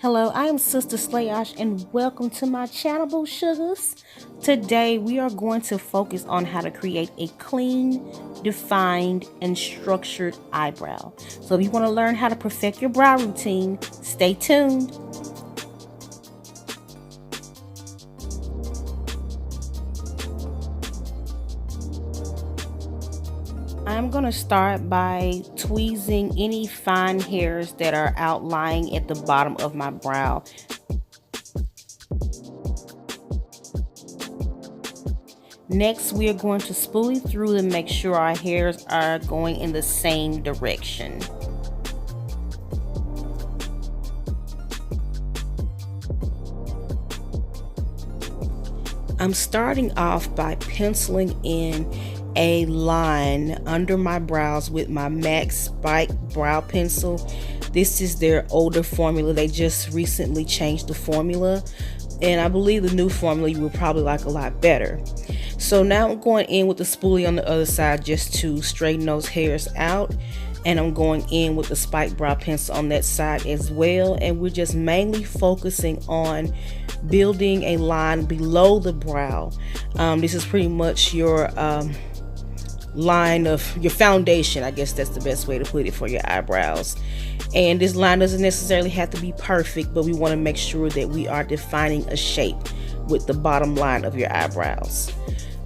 Hello, I am Sister Slayosh and welcome to my channel, Boo Sugars. Today we are going to focus on how to create a clean, defined, and structured eyebrow. So if you want to learn how to perfect your brow routine, stay tuned. I'm going to start by tweezing any fine hairs that are outlying at the bottom of my brow. Next, we are going to spoolie through to make sure our hairs are going in the same direction. I'm starting off by penciling in a line under my brows with my MAC Spike brow pencil. This is their older formula. They just recently changed the formula, and I believe the new formula you will probably like a lot better. So now I'm going in with the spoolie on the other side just to straighten those hairs out, and I'm going in with the Spike brow pencil on that side as well, and we're just mainly focusing on building a line below the brow. This is pretty much your line of your foundation, I guess that's the best way to put it, for your eyebrows. And this line doesn't necessarily have to be perfect, but we want to make sure that we are defining a shape with the bottom line of your eyebrows.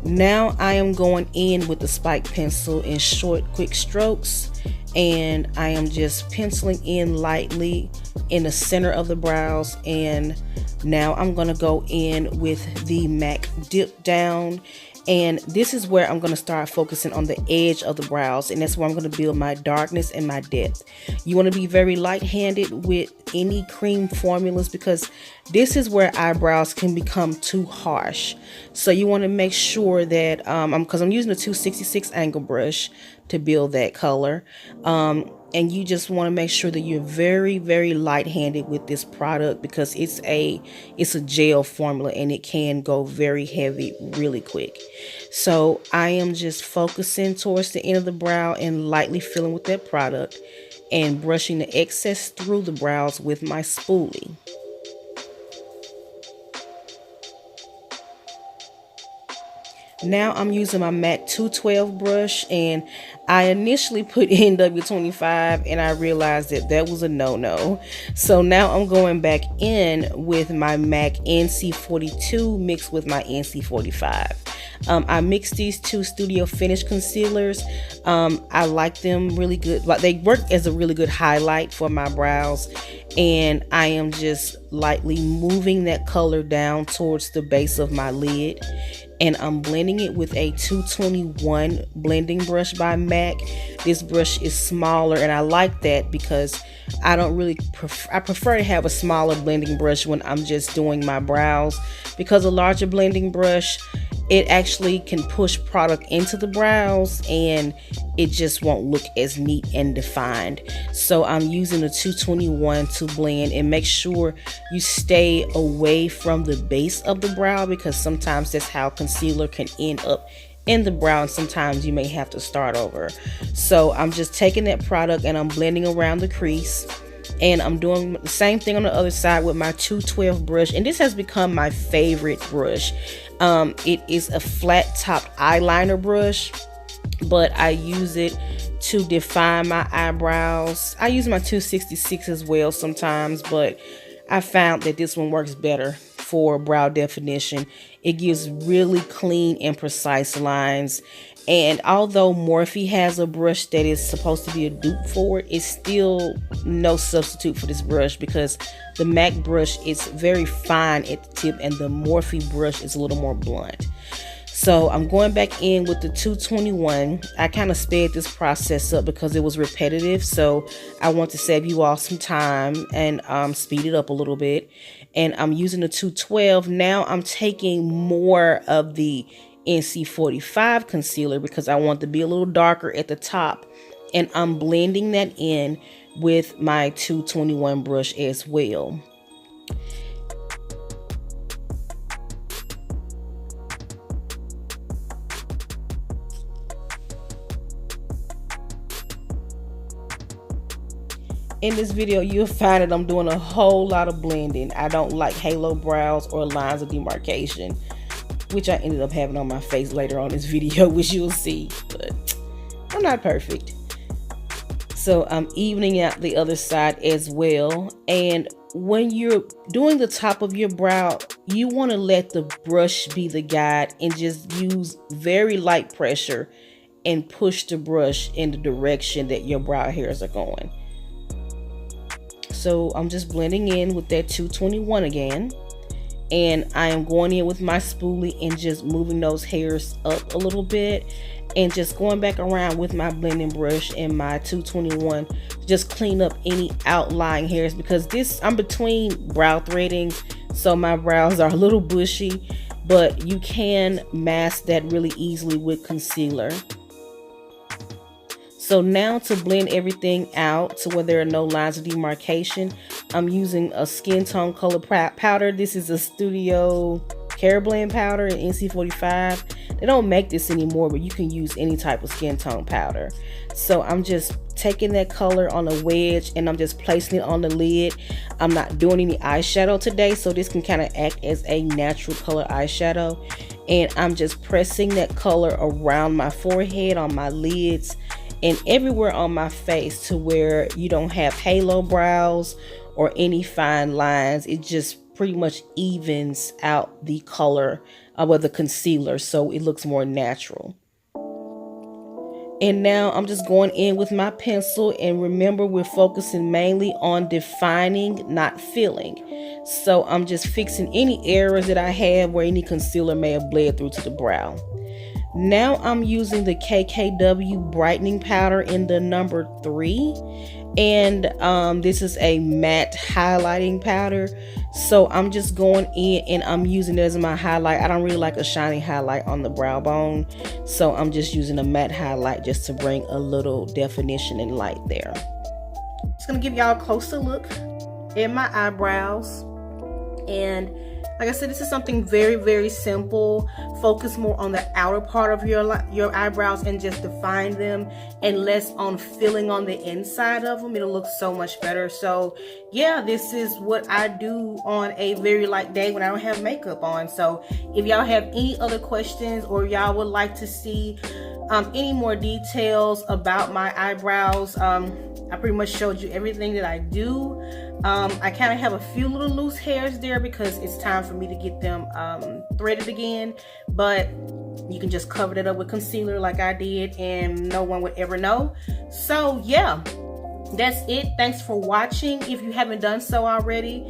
Now I am going in with the Spike pencil in short, quick strokes, and I am just penciling in lightly in the center of the brows. And now I'm going to go in with the MAC dip down, and this is where I'm going to start focusing on the edge of the brows, and that's where I'm going to build my darkness and my depth. You want to be very light-handed with any cream formulas because this is where eyebrows can become too harsh. So you want to make sure that, because I'm using a 266 angle brush to build that color, and you just want to make sure that you're very light-handed with this product because it's a gel formula and it can go very heavy really quick. So I am just focusing towards the end of the brow and lightly filling with that product and brushing the excess through the brows with my spoolie. Now I'm using my MAC 212 brush, and I initially put in W25 and I realized that that was a no-no. So now I'm going back in with my MAC NC42 mixed with my NC45. I mixed these two Studio Finish concealers. I like them really good. They work as a really good highlight for my brows, and I am just lightly moving that color down towards the base of my lid, and I'm blending it with a 221 blending brush by MAC. This brush is smaller, and I like that because I don't really I prefer to have a smaller blending brush when I'm just doing my brows, because a larger blending brush, it actually can push product into the brows and it just won't look as neat and defined. So I'm using the 221 to blend, and make sure you stay away from the base of the brow because sometimes that's how concealer can end up in the brow, and sometimes you may have to start over. So I'm just taking that product and I'm blending around the crease, and I'm doing the same thing on the other side with my 212 brush, and this has become my favorite brush. It is a flat topped eyeliner brush, but I use it to define my eyebrows. I use my 266 as well sometimes, but I found that this one works better for brow definition. It gives really clean and precise lines. And although Morphe has a brush that is supposed to be a dupe for it, it's still no substitute for this brush because the MAC brush is very fine at the tip and the Morphe brush is a little more blunt. So I'm going back in with the 221. I kind of sped this process up because it was repetitive, so I want to save you all some time and speed it up a little bit. And I'm using the 212. Now I'm taking more of the NC45 concealer because I want to be a little darker at the top, and I'm blending that in with my 221 brush as well. in this video, you'll find that I'm doing a whole lot of blending. I don't like halo brows or lines of demarcation, which I ended up having on my face later on this video, which you'll see, but I'm not perfect. So I'm evening out the other side as well. And when you're doing the top of your brow, you want to let the brush be the guide and just use very light pressure and push the brush in the direction that your brow hairs are going. So I'm just blending in with that 221 again. And I am going in with my spoolie and just moving those hairs up a little bit and just going back around with my blending brush and my 221 to just clean up any outlying hairs, because I'm between brow threadings, so my brows are a little bushy, but you can mask that really easily with concealer. So now to blend everything out to where there are no lines of demarcation, I'm using a skin tone color powder. This is a Studio Care Blend powder in NC45. They don't make this anymore, but you can use any type of skin tone powder. So I'm just taking that color on a wedge and I'm just placing it on the lid. I'm not doing any eyeshadow today, so this can kind of act as a natural color eyeshadow. And I'm just pressing that color around my forehead, on my lids, and everywhere on my face to where you don't have halo brows or any fine lines. It just pretty much evens out the color with the concealer, so it looks more natural. And now I'm just going in with my pencil, and remember, we're focusing mainly on defining, not filling. So I'm just fixing any areas that I have where any concealer may have bled through to the brow. Now I'm using the KKW brightening powder in the number 3, and this is a matte highlighting powder. So I'm just going in and I'm using it as my highlight. I don't really like a shiny highlight on the brow bone, so I'm just using a matte highlight just to bring a little definition and light there. Just gonna give y'all a closer look at my eyebrows. And like I said, this is something very, very simple. Focus more on the outer part of your eyebrows and just define them, and less on filling on the inside of them. It'll look so much better. So yeah, this is what I do on a very light day when I don't have makeup on. So if y'all have any other questions, or y'all would like to see any more details about my eyebrows, I pretty much showed you everything that I do. I kind of have a few little loose hairs there because it's time for me to get them threaded again, but you can just cover that up with concealer like I did and no one would ever know. So yeah, that's it. Thanks for watching. If you haven't done so already,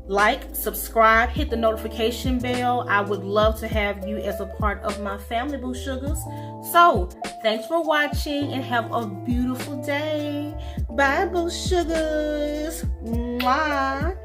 like, subscribe, hit the notification bell. I would love to have you as a part of my family, boo sugars. So thanks for watching and have a beautiful day. Bye, boo sugars. Mwah.